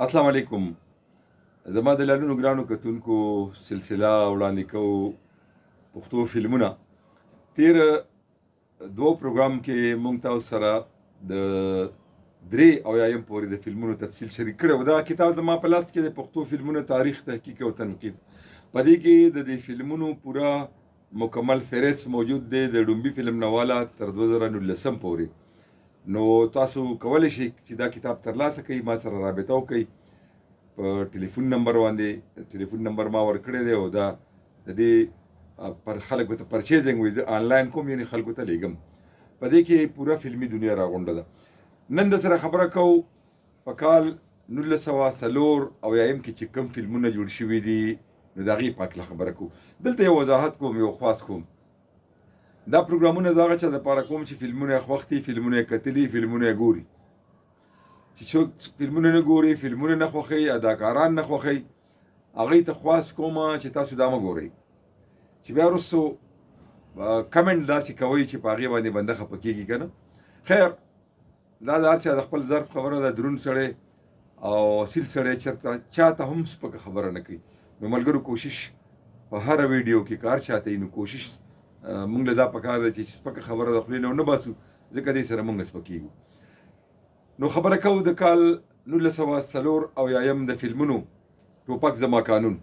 السلام علیکم. زما د لالونو ګرانو کتونکو سلسله وړاندې کوو پښتو فلمونه. تیر دوه پروګرام کې موږ تاسو سره د 3 اویایم پورې د فلمونو تفصیل شریک کړی و. دا کتاب زما په لاس کې د پښتو فلمونو تاریخ، تحقیق او تنقید. په دې کې د دې فلمونو پوره مکمل فهرست موجود دی د ډومبي فلم نه والا تر 2019 پورې. نو تاسو کولی شئ چې دا کتاب ترلاسه کړئ، ما سره رابطه وکړئ په ټلیفون نمبر باندې. ټلیفون نمبر ما ورکړی دی او دا د دې پر خلکو ته پرچیزنګ وایي، زه آنلاین کوم، یعنې خلکو ته لیږم. په دې کې پوره فلمي دنیا راغونډه ده. نن د سره خبره کوو په کال 1904 اویایم کې چې کوم فلمونه جوړ شوي دي، نو د هغې په هکله خبره کوو. دلته یو وضاحت کوم، یو خواست کوم. دا پروګرامونه زه هغه چا دپاره کوم چې فلمونه یې خوښ دي، فلمونه یې کتلي، فلمونه یې ګوري. چې څوک فلمونه نه ګوري، فلمونه نه خوښوي، اداکاران نه خوښوي، هغوی ته خواست کوم چې تاسو دا مه ګورئ، چې بیا وروستو کمنټ داسې کوئ چې په هغې باندې بنده خفه کېږي که نه. خیر، دا د هر چا د خپل ظرف خبره ده. دروند سړی او اصیل سړی چېرته چا ته هم سپکه خبره نه کوي. نو ملګرو کوشش په هره ویډیو کې که هر چا ته وي، نو کوشش مونږ له دا پکار ده چې سپکه خبره د خولې نه ونه باسو، ځکه دې سره مونږ سپکېږو. نو خبره کوو د کال 1904 اویایم د فلمونو ټوپک زما قانون.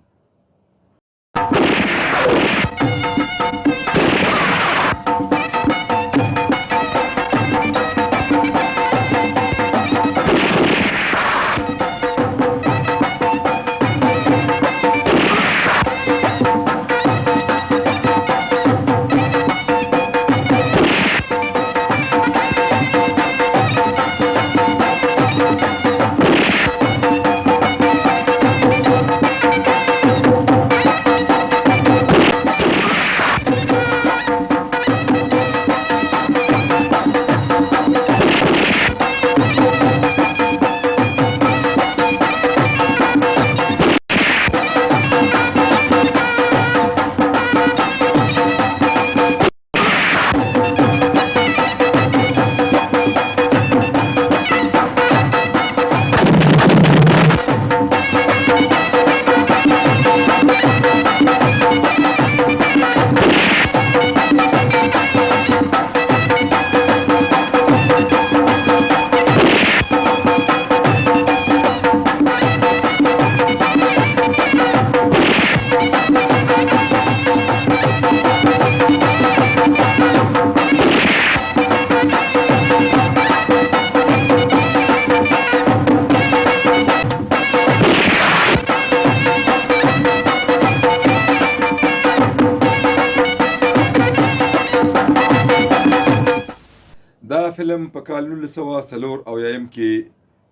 دا فلم په کال 1904 اویایم کې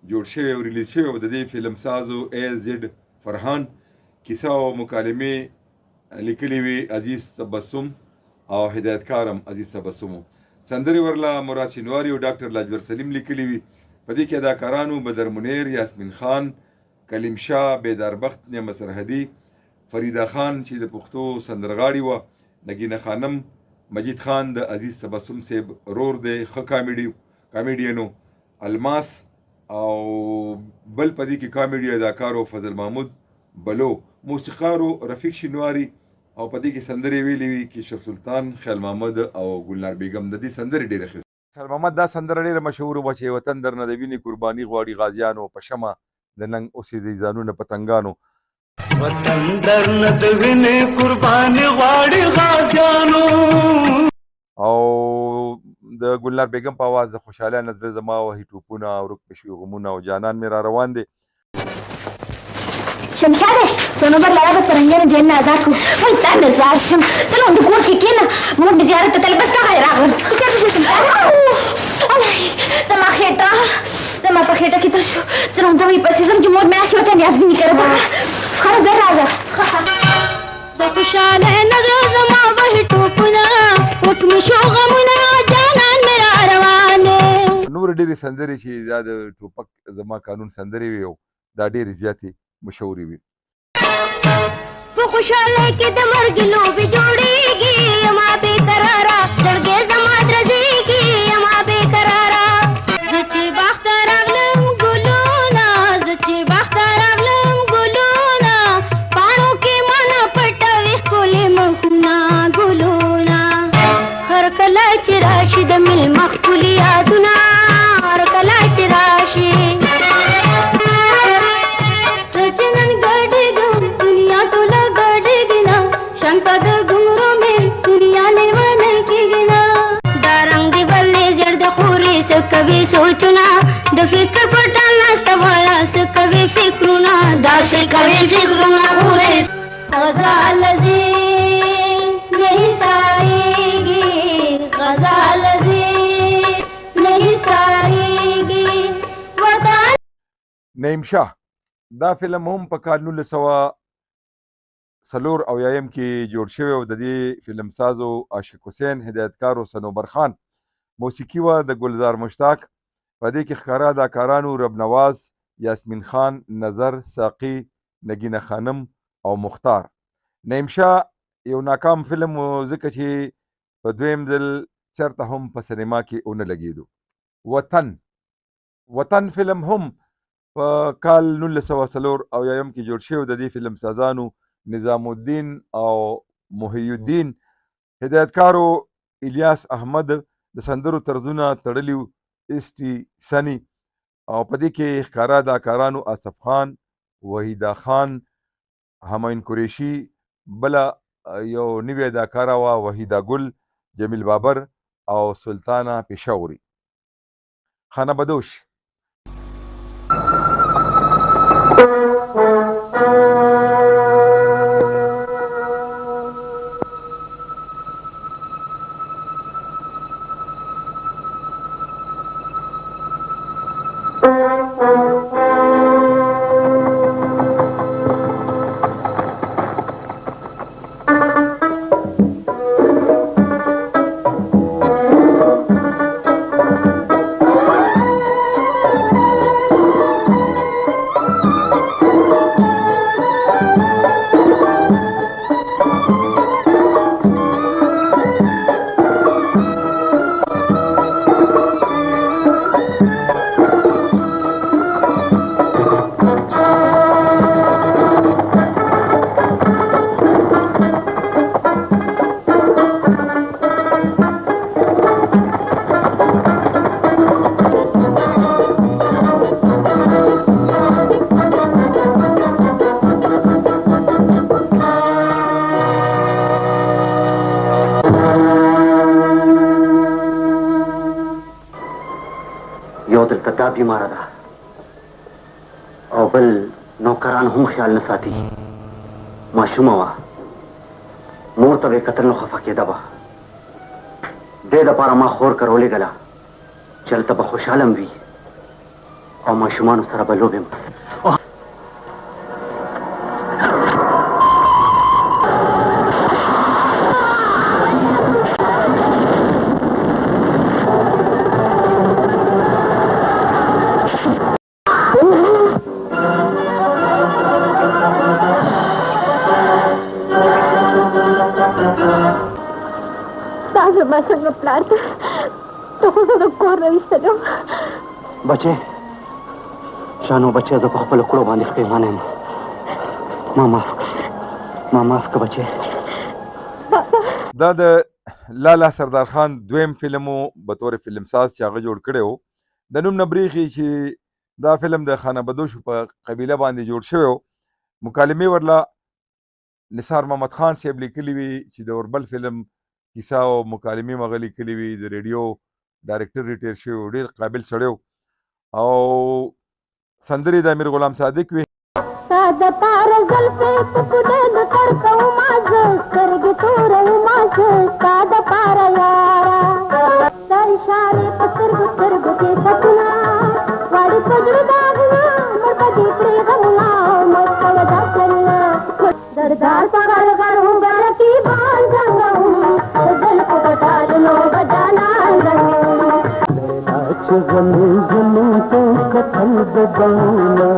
جوړ شوی او ریلیز شوی او د دې فلم سازو A.Z. فرحان، کیسه او مکالمې لیکلي وي عزیز تبسم او هدایتکارم عزیز تبسم. سندرې ورله مراد شینواري او ډاکټر لاجور سلیم لیکلي وي. په دې کې اداکارانو بدر منیر، یاسمین خان، کلیم شاه، بیدار بخت، نعمت سرحدي، فریده خان چې د پښتو سندرغاړي وه، نګینه خانم، مجید خان د عزیز تبسم صاحب رور دی، ښه کامیډینو، الماس، او بل په دې کې کامیډي اداکارو فضل محمود بلو، موسیقارو رفیق شینواري، او په دې کې سندرې ویلې وي کیشر سلطان، خیال محمد او ګلنار بیګم. د دې سندرې ډېرې ښې. خیال محمد دا سندره ډېره مشهوره وه چې وطن درنه د وینې قرباني غواړي غازیانو، په شمع د ننګ اوسېږئ ځانونه پتنګانو. وطن درنه د وینې قرباني غواړي غازیانو. او د ګلنار بیګم په آواز د خوشحاله نظر زما وهي ټوپونه او ورک به شوي غمونه او جانان مې را روان دی. شمشاده صنوبر لړا به پرنګیانو جیل نه ازاد کړو. وایي تا نه زار شم، زه له همدې کور کې کښېنه، موږ د زیارت ته تلل، بس دغه یې راغلم. ته چېرته ځې شمشاده؟ الهی زما خېټه، زما په خېټه کې تل شو. زه له همدغه یې پسې ځم چې مور مې راشي او ته نیازبیني کړه. دغه ښه زه راځه. د خوشحاله نظر زما وهي ټوپونه، وکمې شو غمونه، جانان مې را روان دی. نور ډېرې سندرې چې دا د ټوپک زما قانون سندرې وي او دا ډېرې زیاتې مشهورې وي. په خوشحاله کې د مرګ لوبې جوړېږي، یما بې قراره زړګی زما درزېږي، یما بې قراره. زه چې باغ ته راغلم ګلونه، زه چې باغ ته خپل یادونه هر کله چې راشي سچنن ګډېږم دنیا ټوله ګډېږي نه شنګ د ګمرو مې دنیا نه ونه کېږي نه دا رنګ دې بلې زړ د خورې څه کوي سوچونه د فکر پټه ناسته وایا څه کوي فکرونه داسې کوي فکرونه خورې غزال زی نہیں سائیگی غزال زی نہیں سائیگی وطن نعیم شاه دا فلم هم په کال 1940 کې جوړ شوی او د دې فلم سازو عاشق حسین، هدایتکارو صنوبر خان، موسیقي وه د ګلزار مشتاق، په دې کې ښکاره اداکارانو رب نواز، یاسمین خان، نظر، ساقي، نگینه خانم او مختار. نعیم شاه یو ناکام فلم و ځکه چې په دویم ځل چرته هم په سینما کې ونه لګېدو. وطن فلم هم په کال 1940 کې جوړ شوی. د دې فلم سازانو نظام الدین او محی الدین، هدایتکارو الیاس احمد، د سندرو طرزونه تړلي ایسټي سني، او په دې کې ښکاره اداکارانو آصف خان، وحیده خان، همایون قریشي، بله یو نوې اداکاره وه وحیده ګل، جمیل بابر او سلطانه پېښوري. خانه بدوش بیماره ده او بل نوکران هم خیال نه ساتي. ماشومه وه، مور ته به یې کتل نو خفه کېده به. دې دپاره ما خور کر ولېږله چې هلته به خوشحاله هم وي او ماشومانو سره به لوبې هم. څنګه پلار ته ته خو زه د کور نه ویستلم. بچې شانو بچې، زه په خپلو کړو باندې پښېمانه یم. ما معاف که بچې. دا د لالا سردار خان دویم فلم و بطور فلم ساز چې هغه جوړ کړی و. د نوم نه برېښي چې دا فلم د خانه بدوشو په قبیله باندې جوړ شوی و. مکالمې ورله نثار محمد خان صاحب لیکلي وي چې د اوربل فلم کیسه او مکالمې مغه لیکلي وي. د ریډیو ډایرکټر ریټیر شوی و، ډېر قابل سړی و. او سندرې د امیر غلام صادق وي. ستا دپاره زلفې په پوده د سر کومه زه سترګې تورومه زه ستا دپاره یاره ستا اشارې په سترګو سترګو کې ټکونه غواړي په زړه داغونه مړ په دې پرې غمونه مړ کوه دا سرونه دردار په غر غر هم غړکې بان څنګه د زلفو په ټالونو به جانا چې غلې غلې ته کتل د باندې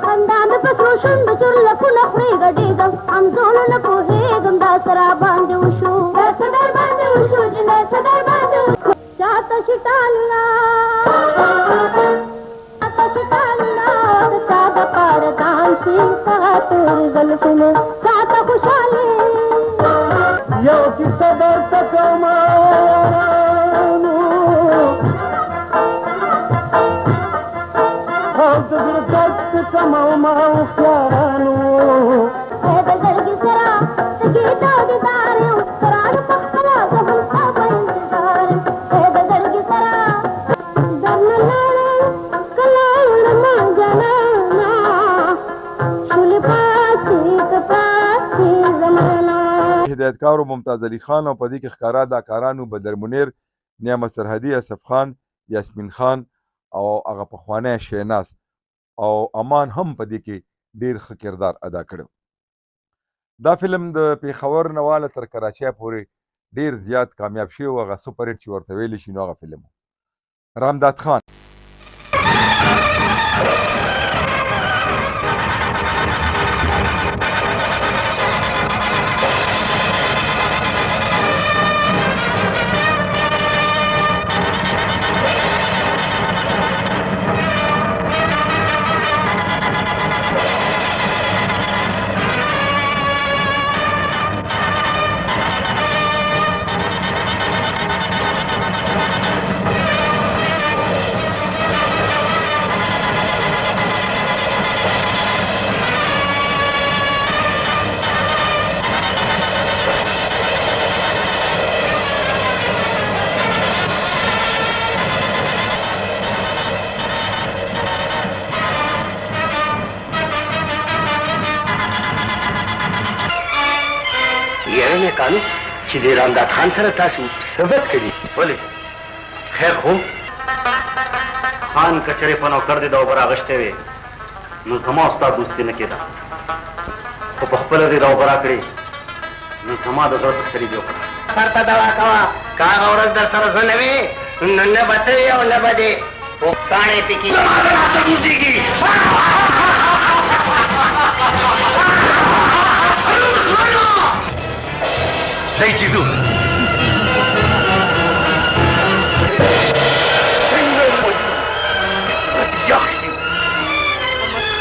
خندا مې په سرو شونډو چورلکونه خورې ګډېږم همزولو نه پوهېږم دا څه را باندې وشو دا څه در باندې وشو جنۍ څه در باندې وشو چاته چې ټالونه د چا دپاره ځان شي ستا تور زلفونه چاته خوشحالي یو کیسه سموما هوښیارانو د زړګي سره د ګیتا دیدار یم قرآن پخپله زه هم ستا په انتظار یم د زړګي سره درنه لاړې کله وړمه جانانه شولې پاتې که پاتې زمانه. هدایتکار ممتاز علي خان او په دې کې ښکاره اداکارانو بدر منیر، نعمت سرحدي، اسف خان، یاسمین خان او هغه پخوانی شیناز او امان هم په دې کې ډیر ښه کردار ادا کړی. دا فلم د پیښور نه واله تر کراچۍ پورې ډیر زیات کامیاب شوی او هغه سپر هټ چې ورته ویلی شي نو هغه فلم رامداد خان. کانو چې د رامداد خان سره تاسو صحبت کړي. ولې خیر خو خان کچرې په نوکر دې د اوبر اغشتې وې نو زما ستا دوستي نه کېده خو په خپله دې د اوبر کړې نو زما د زړه تسلي دې وکړه. سر ته دوا کوه که هغه ورځ در سره زه نه وې نو نه به ته یې او نه به دې پوښتنې پکې ځئ چې ځو.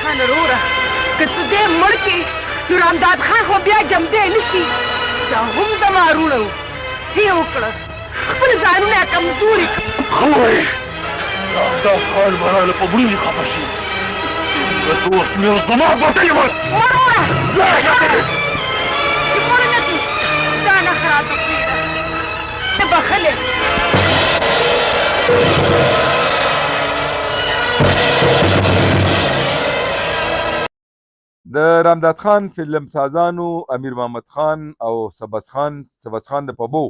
خان وروره که ته دې مړ کړې نو رامداد خان خو بیا جمدی نه شي. دا هم زما وروڼه وو یې وکړه خپل ځانونه کمزوري کړه. ښه وایې رامداد خان به راله په مړینې خفه شي که ته اوس مې زما بټۍ ور وروره دا نه خرابه پرېږده نه بخلې. د رامداد خان فلم سازانو امیر محمد خان او سبز خان د پبو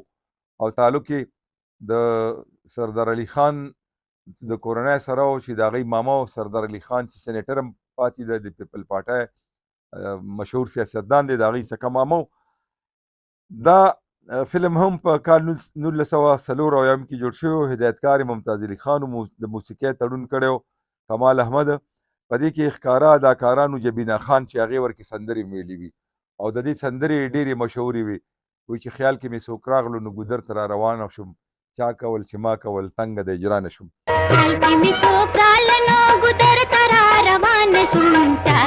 او تعلق د سردار علي خان د کورنۍ سره او چې د هغې ماما او سردار علي خان چې سینیټر هم پاتې ده د پیپل پارټۍ مشهور سیاستدان دی د هغې څخه ماما. دا فلم هم په کال 1994 کې جوړ شوی. هدایتکار ممتاز علي خان د موسیقۍ تړون کړی کمال احمد. په دې کې ښکاره اداکارانو جبینا خان چې هغې ورکې سندرې ویلې وي او د دې سندرې ډېرې مشهورې وي. وایي چې خیال کې مې څوک راغلو نو ګودر ته را روانه شوم چا کول چې ما کول تنګه د اجرا نه شوم. خیال کې مې څوک راغلو نو ګودر ته را روانه شوم چا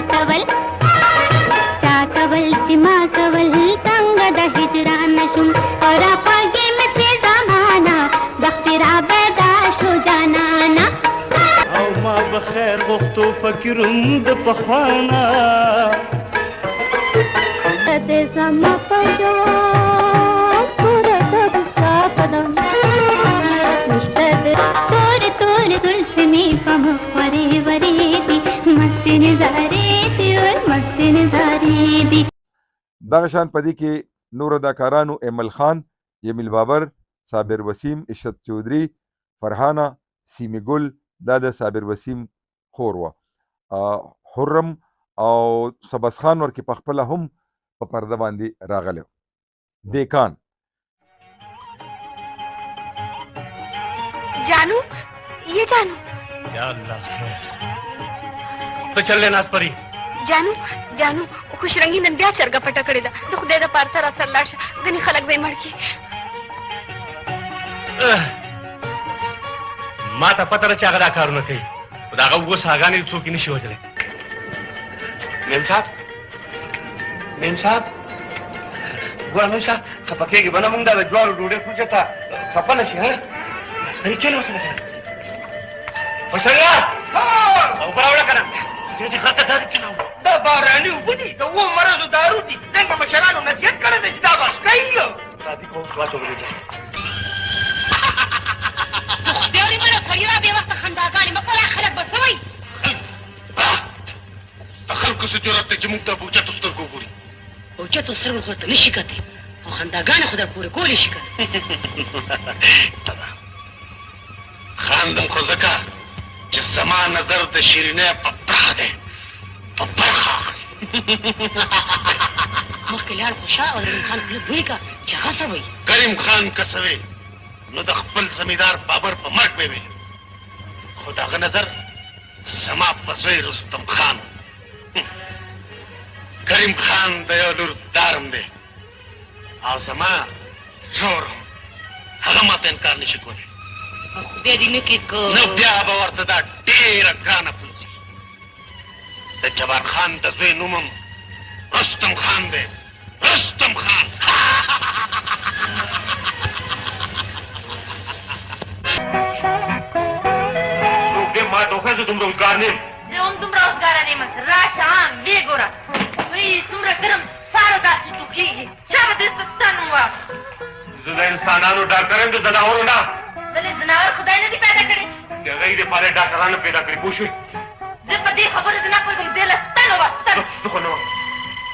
کول چې ما کول تنګه د هجران نه شوم. را پاږې مې پرې زمانه بختې را پیدا شو جانانه او ما بخیر غوښتو فکرم د پخوانه د زما په جواب پوره د ستا قدم نشته د تورې زلفې مې په مخ ورې ورېدي مستې نظارې دي مستې نظارې دي. دغه شان په دې کې نور اداکارانو ایمل خان، جمیل بابر، صابر وسیم، عشرت چودھری، فرحانه، سیمې ګل دا د صابر وسیم خور وه. حرم او سبز خان ورکې پخپله هم په پرده باندې راغلی. دیکان جانو یہ جانو یا الله خیر څه چل دی ناسپري جانو خوش رنگي نن بیا چرګه پټه کړې ده د خدای د پاره سره سر لاړ شه ځینې خلک به یې مړ کړي. ما ته پته ده چې هغه دا کارونه کوي خو د هغه اوس هغانې څوک یې نه شي وژلی. میم صاحب ګوره میم صاحب خفه کېږي به نه مونږ دا د جوارو ډوډۍ خورو چې ته خفه نه شي ناسپري کښېنه ورسره خوشریا اوبه راوړه که نه بیا دې غټه داري څه نه دا باراني اوبه دي د اوو مرضو دارو دي نن به مشرانو نصیحت کړی دی چې دا باسکۍ شادي کوم خلاص وګورئ خدای دې مړه کړي را بې وخته خنداګانې مه کوه خلک به څه وایي د خلکو څه جرأت دی چې موږ ته په اوچتو سترګو وګوري په اوچتو سترګو خو ورته نه شي کتلی خو خنداګانې خو در پورې کولی شي که خاندم خو ځکه چې زما نظر د شیرینۍ په پرخه دی په برخه مخکې لاړ خو شا او د کریم خان خوله بوی که چې هغه څه وایي کریم خان که څه وی نو د خپل زمیندار بابر په مرګ به وي خو د هغه نظر زما په زوی رستم خان کریم خان د یو لور دارم دی او زما زور هغه ماته انکار نشي کولی او خدای دې نه کړي که نو بیا به ورته دا ډېره ګرانه پلوځي د جبار خان د زوی نوم هم رستم خان دی رستم خان روږدې ما ټوکه زه دومره اوزګار نه یم زه هم دومره اوزګاره نه یم راشه عام ویې ګوره وایي څومره ګرم سارو داسې ټوکېږي شابه دې ته ستا نوم واخله زه د انسانانو ډاکټر یم د ځناورو نه بلې ځناور خدای نه دي پیدا کړي د هغې دپاره یې ډاکټرانو پیدا کړي پوه شوې زه په دې خبرو زه نه پوهېږم دې له ستنو به ستن زه خو نه وم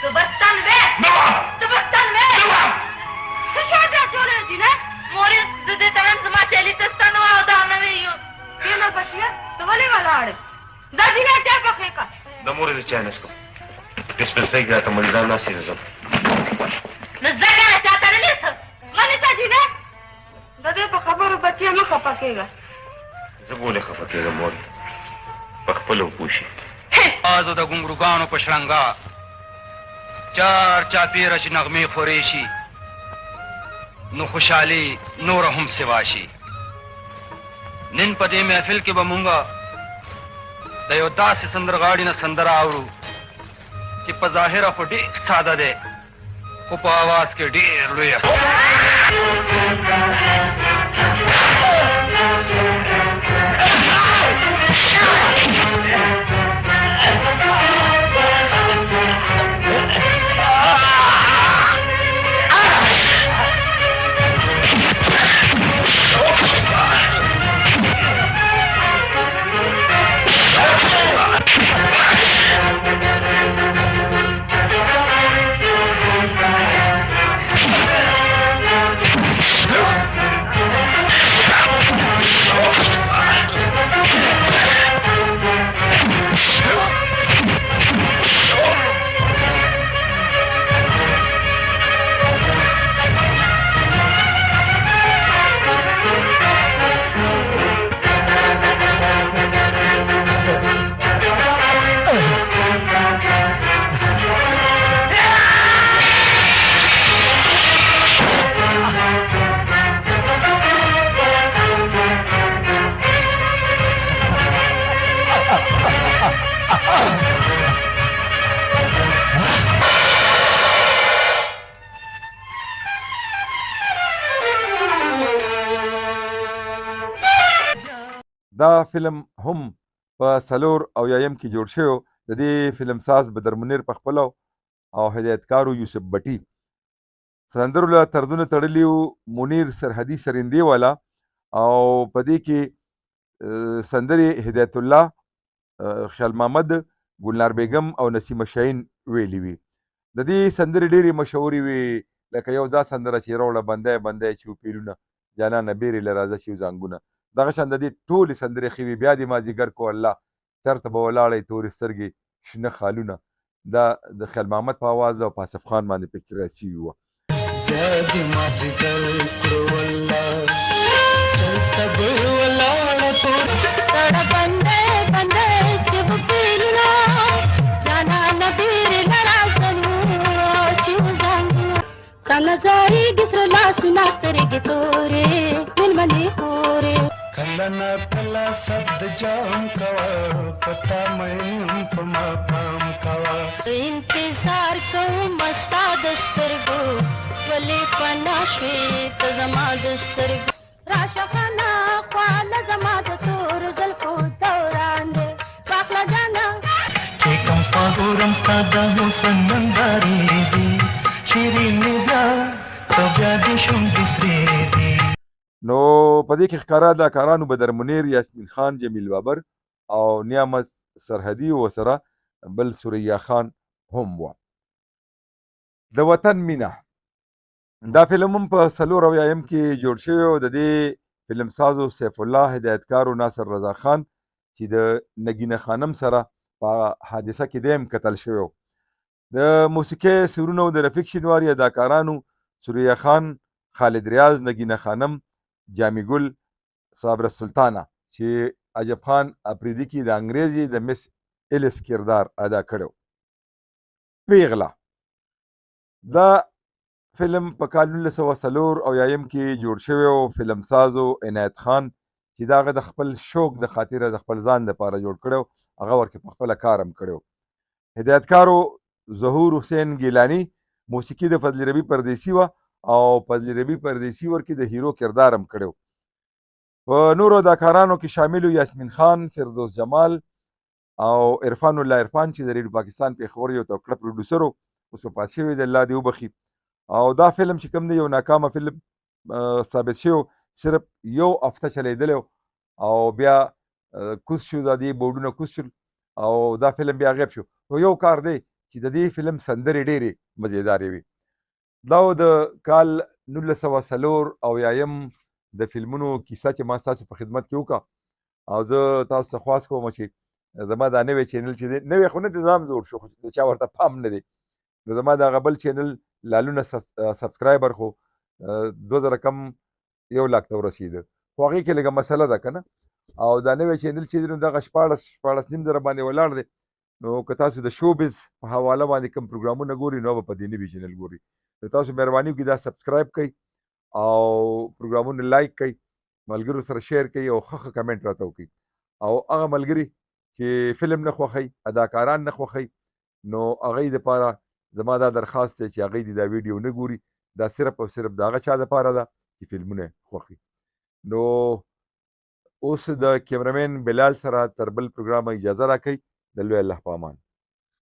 ته به ستن وې نه وم ته به ستن وې نه وم څه شی بیا جوړه دي نه مورې زه دې ته هم زما چلي ته ستن وه او دا نه وې یو کېنه بچیه ته ولې ولاړې دا دینه چا پخې که د مورې د چای نه څکم ډسپنسرۍ کې راته مریضان ناستې دي ځم نو زه کنه چاته نه لیسم غلې ته دي نه د دې په خبرو بچیه مه خفه کېږه زه ولې خفه کېږم مورې په خپله وپوه شي آزو د ګونګروګانو په شرنګا چار چاپېره چې نغمې خورې شي نو خوشحالي نوره هم سوا شي نن په دې محفل کې به مونږه د یو داسې سندرغاړي نه سندره اورو چې په ظاهره خو ډېر ساده دی خو په آواز کې ډېر لوی دا فلم هم په 4 کې جوړ شوی د دې فلم ساز بدر منیر پخپله او هدایتکارو یوسف بټي سندرو له طرزونه تړلي وو منیر سرحدي سرندې والا او په دې کې سندرې هدایت الله خیال محمد ګلنار بیگم او نسیمه شاهین ویلي وي د دې سندرې ډېرې مشهورې وي لکه یو دا سندره چې روړه بندی بندی چې پیلونه جانانه بیرې له راځه چې زانګونه دغه شان د دې ټولې سندرې ښې وي بیا د مازدیګر کو الله چرته به ولاړی تورې سترګې شنه خالونه دا د خیال محمد په اواز او په اصف خان باندې پکچرایز شوي وه نظاری گسر لاسو ناسترگی توری من منی خوری کلنا کلا سد جام کوا پتا مینم پما پام کوا انتظار کو مستا دسترگو ولی پناشوی تزما دسترگو راشقانا خوال زما دتور زلکو دوران دے باخلا جانا تورم ستا د حسن نندارې دي شیرینې بیا ته بیا دې شونډې سرې دي. نو په دې کې ښکاره اداکارانو بدر منیر، یاسمین خان، جمیل بابر او نیامت سرحدي ورسره بل سوریا خان هم وه. د وطن مینه دا فلم هم په 94 کې جوړ شوی و. د دې فلم سازو سیف الله، هدایتکارو ناصر رضا خان چې د نگینه خانم سره په حادثه کې دی هم قتل شوی و. د موسیقۍ سرونه و د رفیق شینواري، اداکارانو سوریا خان، خالد ریاض، نگینه خانم، جامی ګل، صابره سلطانه چې عجب خان افریدي کې د انګریزي د مس ایلس کردار ادا کړی. پیغله دا فلم په کال 1994 کې جوړ شوی و. فلم سازو عنایت خان چې دا هغه د خپل شوق د خاطره د خپل ځان لپاره جوړ کړی و، هغه ورکې په خپله کار هم کړی و. هدایتکارو ظهور حسین ګیلاني، موسیقي د فضل ربی پردیسي وه او فضل ربی پردیسي ورکې د هیرو کردار هم کړی و. په نورو اداکارانو کې شامل و یاسمین خان، فردوس جمال او عرفان الله عرفان چې د ریډیو پاکستان پېښور یو تکړه پروډوسر و، اوس وفات شوی دی، الله دې وبخي. او دا فلم چې کوم دی یو ناکامه فلم ثابت شوی، صرف یو هفته چلیدلی او بیا کوز شو، دا دې بورډونه کوز شول او دا فلم بیا غیب شو. خو یو کار دی چې د دې فلم سندرې ډېرې مزیدارې وي. دا و د کال 1994 د فلمونو کیسه چې ما ستاسو په خدمت کې وکړه. او زه تاسو ته خواست کوم چې زما دا نوی چینل چې دی، نوی خو نه دی، ځام جوړ شو، خو د چا ورته پام نه دی، نو زما د هغه بل چینل لالونه سبسکرایبر خو 2000 کم 1 لاک ته ورسېده، خو هغې کې لږه مسله ده که نه. او دا نوی چینل چې دی نو دغه 14.5 زره باندې ولاړ دی. نو که تاسو د شوبز په حواله باندې کوم پروګرامونه ګوري نو به په دې نوي چینل ګوري. نو تاسو مهرباني وکړئ دا سبسکرایب کړئ او پروګرامونه لایک کړئ، ملګرو سره شیر کړئ او ښه کمنټ راته وکړئ. او هغه ملګري چې فلم نه خوښوي، اداکاران نه خوښوي، نو هغوی دپاره زما دا درخواست دی چې هغوی دې دا ویډیو نه ګوري. دا صرف او صرف د هغه چا دپاره ده چې فلمونه خوښوي. نو اوس د کیمرمین بلال سره تر بل پروګرامه اجازه راکوئ. د لوی الله په امان.